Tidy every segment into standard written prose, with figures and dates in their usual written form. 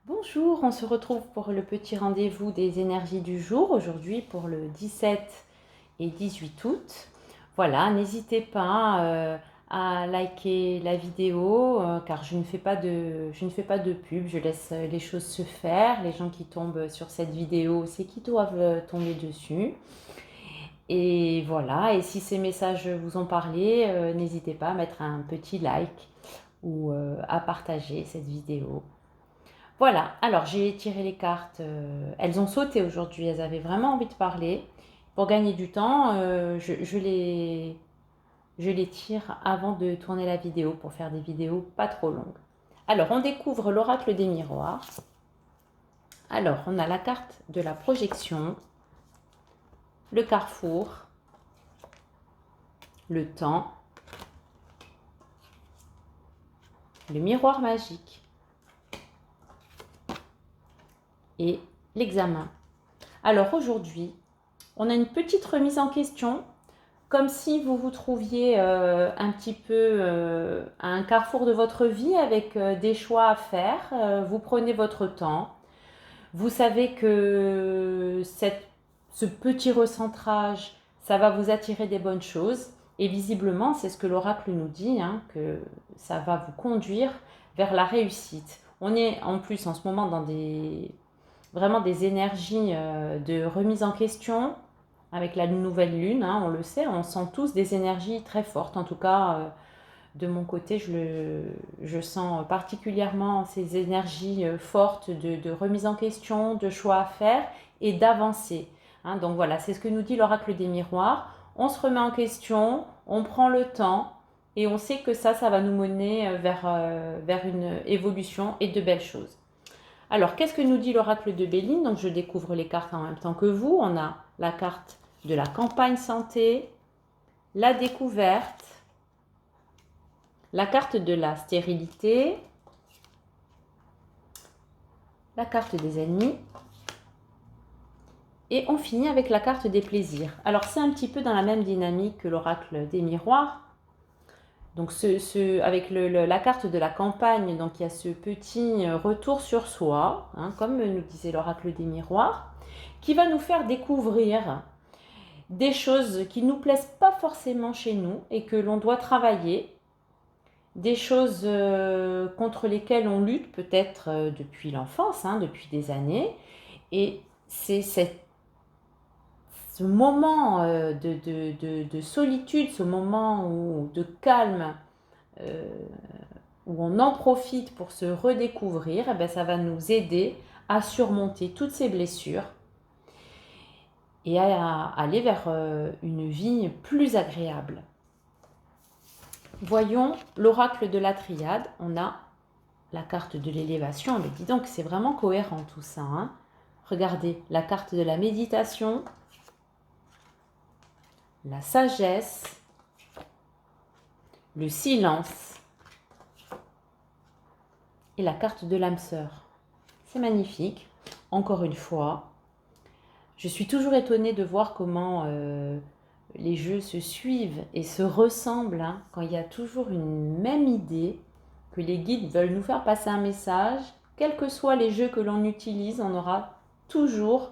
Bonjour, on se retrouve pour le petit rendez-vous des énergies du jour, aujourd'hui pour le 17 et 18 août. Voilà, n'hésitez pas à liker la vidéo car je ne fais pas de pub, je laisse les choses se faire. Les gens qui tombent sur cette vidéo, c'est qu'ils doivent tomber dessus. Et voilà, et si ces messages vous ont parlé, n'hésitez pas à mettre un petit like ou à partager cette vidéo. Voilà, alors j'ai tiré les cartes. Elles ont sauté aujourd'hui, elles avaient vraiment envie de parler. Pour gagner du temps, je les tire avant de tourner la vidéo pour faire des vidéos pas trop longues. Alors, on découvre l'oracle des miroirs. Alors, on a la carte de la projection, le carrefour, le temps, le miroir magique et l'examen. Alors aujourd'hui, on a une petite remise en question, comme si vous vous trouviez un petit peu à un carrefour de votre vie avec des choix à faire. Vous prenez votre temps. Vous savez que ce petit recentrage, ça va vous attirer des bonnes choses. Et visiblement, c'est ce que l'oracle nous dit, hein, que ça va vous conduire vers la réussite. On est en plus en ce moment dans vraiment des énergies de remise en question avec la nouvelle lune, hein, on le sait, on sent tous des énergies très fortes. En tout cas, de mon côté, je sens particulièrement ces énergies fortes de remise en question, de choix à faire et d'avancer. Hein, donc voilà, c'est ce que nous dit l'oracle des miroirs. On se remet en question, on prend le temps et on sait que ça va nous mener vers une évolution et de belles choses. Alors, qu'est-ce que nous dit l'oracle de Béline? Donc, je découvre les cartes en même temps que vous. On a la carte de la campagne santé, la découverte, la carte de la stérilité, la carte des ennemis, et on finit avec la carte des plaisirs. Alors, c'est un petit peu dans la même dynamique que l'oracle des miroirs. Donc, avec la carte de la campagne, donc il y a ce petit retour sur soi, hein, comme nous disait l'oracle des miroirs, qui va nous faire découvrir des choses qui ne nous plaisent pas forcément chez nous et que l'on doit travailler, des choses contre lesquelles on lutte peut-être depuis l'enfance, hein, depuis des années. Et c'est ce moment de solitude, ce moment de calme, euh, où on en profite pour se redécouvrir, et bien ça va nous aider à surmonter toutes ces blessures et à aller vers une vie plus agréable. Voyons l'oracle de la triade. On a la carte de l'élévation. Mais dis donc, c'est vraiment cohérent tout ça. Hein. Regardez, la carte de la méditation, la sagesse, le silence et la carte de l'âme sœur. C'est magnifique. Encore une fois, je suis toujours étonnée de voir comment les jeux se suivent et se ressemblent, hein, quand il y a toujours une même idée, que les guides veulent nous faire passer un message. Quels que soient les jeux que l'on utilise, on aura toujours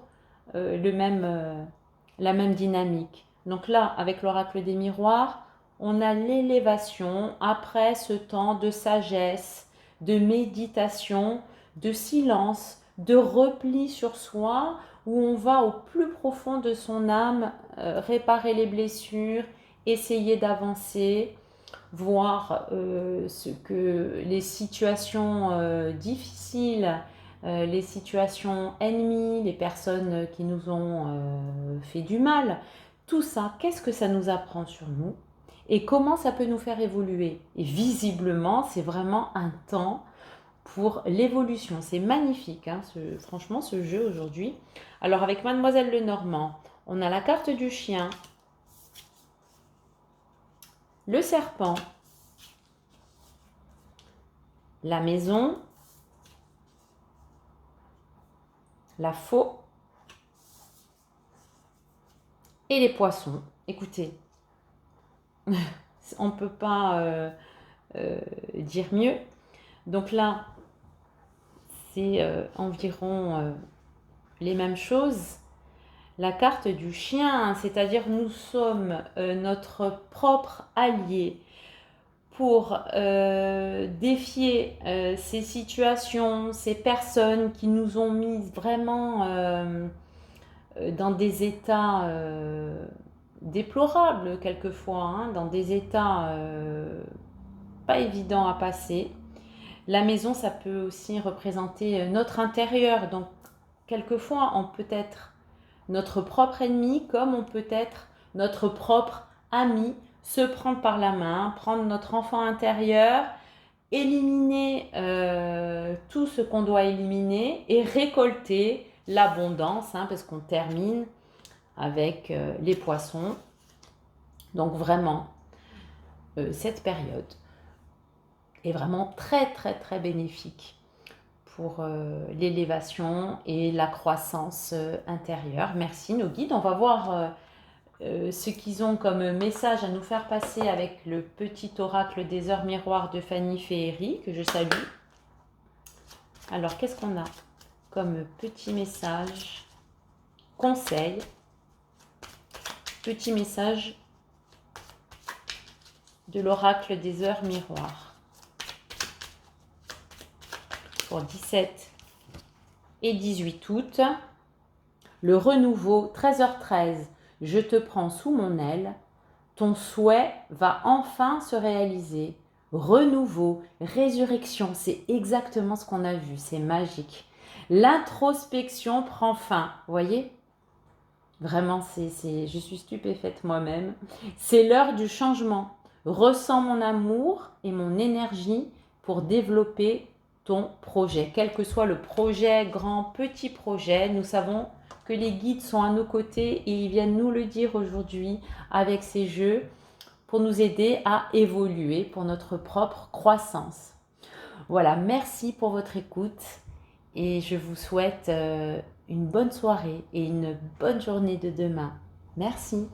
la même dynamique. Donc là, avec l'oracle des miroirs, on a l'élévation après ce temps de sagesse, de méditation, de silence, de repli sur soi, où on va au plus profond de son âme, réparer les blessures, essayer d'avancer, voir ce que les situations difficiles, les situations ennemies, les personnes qui nous ont fait du mal, tout ça, qu'est-ce que ça nous apprend sur nous et comment ça peut nous faire évoluer. Et visiblement, c'est vraiment un temps pour l'évolution. C'est magnifique, hein, franchement, ce jeu aujourd'hui. Alors, avec Mademoiselle Lenormand, on a la carte du chien, le serpent, la maison, la faux et les poissons. Écoutez, on ne peut pas dire mieux. Donc là, c'est environ les mêmes choses. La carte du chien, c'est-à-dire nous sommes notre propre allié pour défier ces situations, ces personnes qui nous ont mis vraiment dans des états déplorables quelquefois, hein, dans des états pas évidents à passer. La maison, ça peut aussi représenter notre intérieur, donc quelquefois on peut être notre propre ennemi comme on peut être notre propre ami, se prendre par la main, prendre notre enfant intérieur, éliminer tout ce qu'on doit éliminer et récolter l'abondance, hein, parce qu'on termine avec les poissons. Donc vraiment, cette période est vraiment très très très bénéfique pour l'élévation et la croissance intérieure. Merci nos guides. On va voir ce qu'ils ont comme message à nous faire passer avec le petit oracle des heures miroirs de Fanny Féerie, que je salue. Alors, qu'est-ce qu'on a comme petit message, conseil, petit message de l'oracle des heures miroirs pour 17 et 18 août. Le renouveau, 13h13, je te prends sous mon aile, ton souhait va enfin se réaliser. Renouveau, résurrection, c'est exactement ce qu'on a vu, c'est magique. L'introspection prend fin, vous voyez ? Vraiment, je suis stupéfaite moi-même. C'est l'heure du changement. Ressens mon amour et mon énergie pour développer ton projet. Quel que soit le projet, grand, petit projet, nous savons que les guides sont à nos côtés et ils viennent nous le dire aujourd'hui avec ces jeux pour nous aider à évoluer pour notre propre croissance. Voilà, merci pour votre écoute et je vous souhaite une bonne soirée et une bonne journée de demain. Merci.